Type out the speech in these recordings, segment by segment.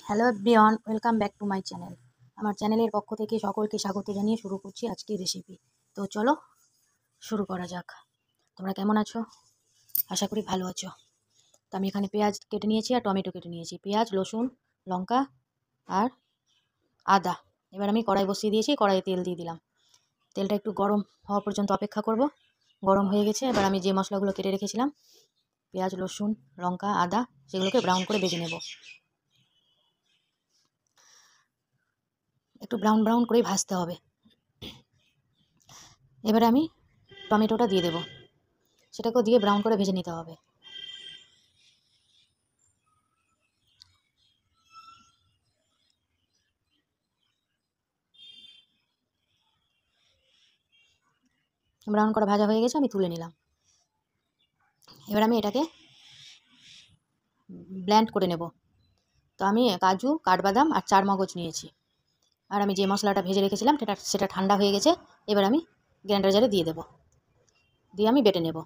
Hello everyone, welcome back to my channel. আমার চ্যানেলের পক্ষ থেকে সকলকে স্বাগত জানিয়ে শুরু করছি আজকের রেসিপি। তো চলো শুরু করা যাক। তোমরা কেমন আছো? আশা করি ভালো আছো। তো আমি এখানে পেঁয়াজ কেটে নিয়েছি আর টমেটো কেটে নিয়েছি, পেঁয়াজ, রসুন, লঙ্কা আর আদা। এবার আমি কড়াই বসিয়ে দিয়েছি, কড়াইয়ে তেল দিয়ে দিলাম। তেলটা একটু গরম হওয়া পর্যন্ত অপেক্ষা করব। গরম হয়ে গেছে, এবার আমি যে মশলাগুলো কেটে রেখেছিলাম, পেঁয়াজ, রসুন, লঙ্কা, আদা, সেগুলোকে ব্রাউন করে ভেজে নেব। একটু ব্রাউন ব্রাউন করেই ভাজতে হবে। এবারে আমি টমেটোটা দিয়ে দেব, সেটাকেও দিয়ে ব্রাউন করে ভেজে নিতে হবে। ব্রাউন করে ভাজা হয়ে গেছে, আমি তুলে নিলাম। এবার আমি এটাকে ব্লেন্ড করে নেব। তো আমি কাজু, কাঠবাদাম আর চারমগজ নিয়েছি। আর আমি যে মশলাটা ভেজে রেখেছিলাম সেটা ঠান্ডা হয়ে গেছে। এবার আমি গ্রাইন্ডার জারে দিয়ে দেব, দিয়ে আমি বেটে নেব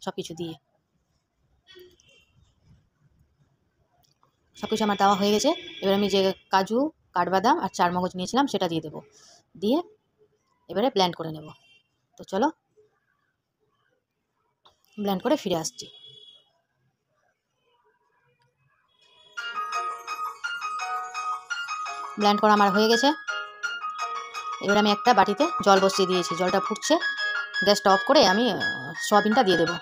সব কিছু দিয়ে। সব কিছু আমার দেওয়া হয়ে গেছে। এবার আমি যে কাজু, কাঠবাদাম আর চারমগজ নিয়েছিলাম সেটা দিয়ে দেব, দিয়ে এবারে ব্লেন্ড করে নেব। তো চলো ব্লেন্ড করে ফিরে আসছি। ব্লেন্ড করা আমার হয়ে গেছে। এবার আমি একটা বাটিতে জল বসিয়ে দিয়েছি, জলটা ফুটছে। গ্যাসটা অফ করে আমি সয়াবিনটা দিয়ে দেবো।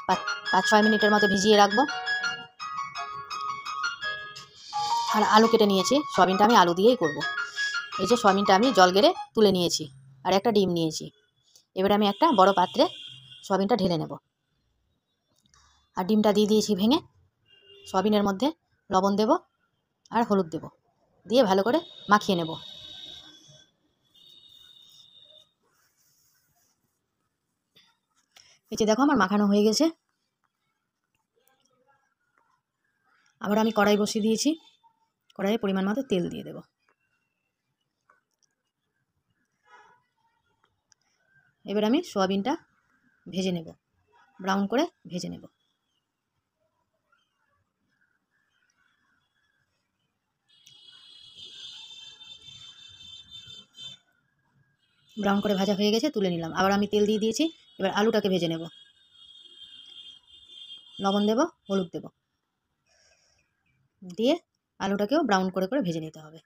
5-6 মিনিটের মতো ভিজিয়ে রাখবো। আর আলু কেটে নিয়েছি, সয়াবিনটা আমি আলু দিয়েই করব। এই যে সয়াবিনটা আমি জল গেড়ে তুলে নিয়েছি, আর একটা ডিম নিয়েছি। এবারে আমি একটা বড় পাত্রে সয়াবিনটা ঢেলে নেব। আর ডিমটা দিয়ে দিয়েছি ভেঙে। সয়াবিনের মধ্যে লবণ দেব আর হলুদ দেব, দিয়ে ভালো করে মাখিয়ে নেব। এই যে দেখো আমার মাখানো হয়ে গেছে। আবার আমি কড়াই বসিয়ে দিয়েছি, কড়াইয়ে পরিমাণ মতো তেল দিয়ে দেব। এবার আমি সয়াবিনটা ভেজে নেব, ব্রাউন করে ভেজে নেব। ব্রাউন করে ভাজা হয়ে গেছে, তুলে নিলাম। আবার আমি তেল দিয়ে দিয়েছি। এবার আলুটাকে ভেজে নেব। লবণ দেব, হলুদ দেব, দিয়ে আলুটাকেও ব্রাউন করে করে ভেজে নিতে হবে।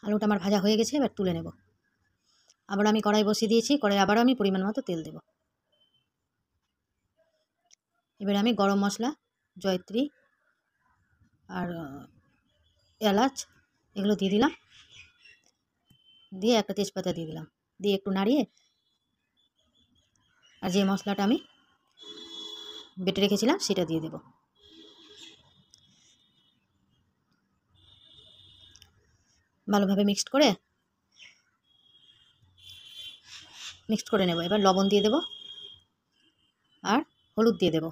আলুটা আমার ভাজা হয়ে গেছে, এবার তুলে নেব। আবার আমি কড়াই বসিয়ে দিয়েছি, কড়াই আবারও আমি পরিমাণ মতো তেল দেব। এবার আমি গরম মশলা, জয়ত্রী আর এলাচ এগুলো দিয়ে দিলাম, দিয়ে একটা তেজপাতা দিয়ে দিলাম, দিয়ে একটু নাড়িয়ে আর যে মশলাটা আমি বেটে রেখেছিলাম সেটা দিয়ে দেব। ভালোভাবে মিক্সড করে নেব। এবার লবণ দিয়ে দেব আর হলুদ দিয়ে দেব,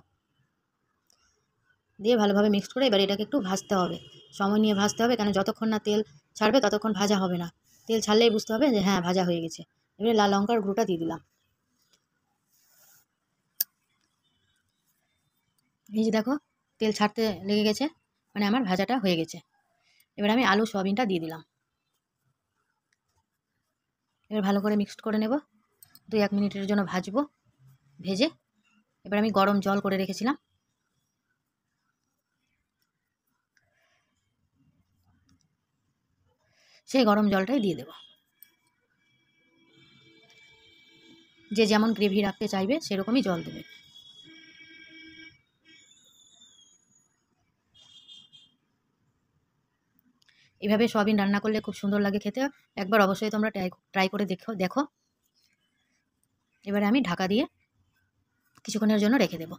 দিয়ে ভালোভাবে মিক্সড করে এবার এটাকে একটু ভাজতে হবে। সময় নিয়ে ভাজতে হবে, কারণ যতক্ষণ না তেল ছাড়বে ততক্ষণ ভাজা হবে না। তেল ছাড়লেই বুঝতে হবে যে হ্যাঁ ভাজা হয়ে গেছে। এবারে লাল লঙ্কার গুঁড়োটা দিয়ে দিলাম। এই যে দেখো তেল ছাড়তে লেগে গেছে, মানে আমার ভাজাটা হয়ে গেছে। এবার আমি আলু সয়াবিনটা দিয়ে দিলাম। এবার ভালো করে মিক্সড করে নেব। 2-1 মিনিটের জন্য ভাজবো। ভেজে এবার আমি গরম জল করে রেখেছিলাম, সেই গরম জলটাই দিয়ে দেব। যে যেমন গ্রেভি রাখতে চাইবে সেরকমই জল দেবে। এভাবে সয়াবিন রান্না করলে খুব সুন্দর লাগে খেতে। একবার অবশ্যই তোমরা ট্রাই করে দেখো। এবারে আমি ঢাকা দিয়ে কিছুক্ষণের জন্য রেখে দেব।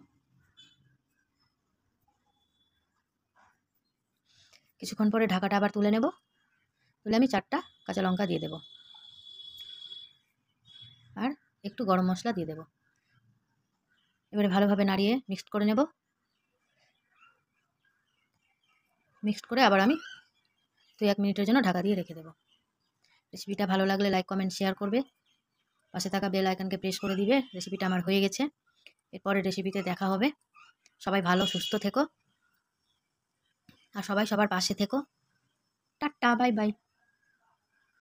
কিছুক্ষণ পরে ঢাকাটা আবার তুলে নেব। তুলে আমি 4টা কাঁচা লঙ্কা দিয়ে দেব আর একটু গরম মশলা দিয়ে দেব। এবারে ভালোভাবে নাড়িয়ে মিক্সড করে নেব। মিক্সড করে আবার আমি 2-1 মিনিটের জন্য ঢাকা দিয়ে রেখে দেব। রেসিপিটা ভালো লাগলে লাইক, কমেন্ট, শেয়ার করবে। পাশে থাকা বেল আইকনকে প্রেস করে দিবে। রেসিপিটা আমার হয়ে গেছে। এরপরে রেসিপিতে দেখা হবে। সবাই ভালো সুস্থ থেকো আর সবাই সবার পাশে থেকো। Tata, bye bye.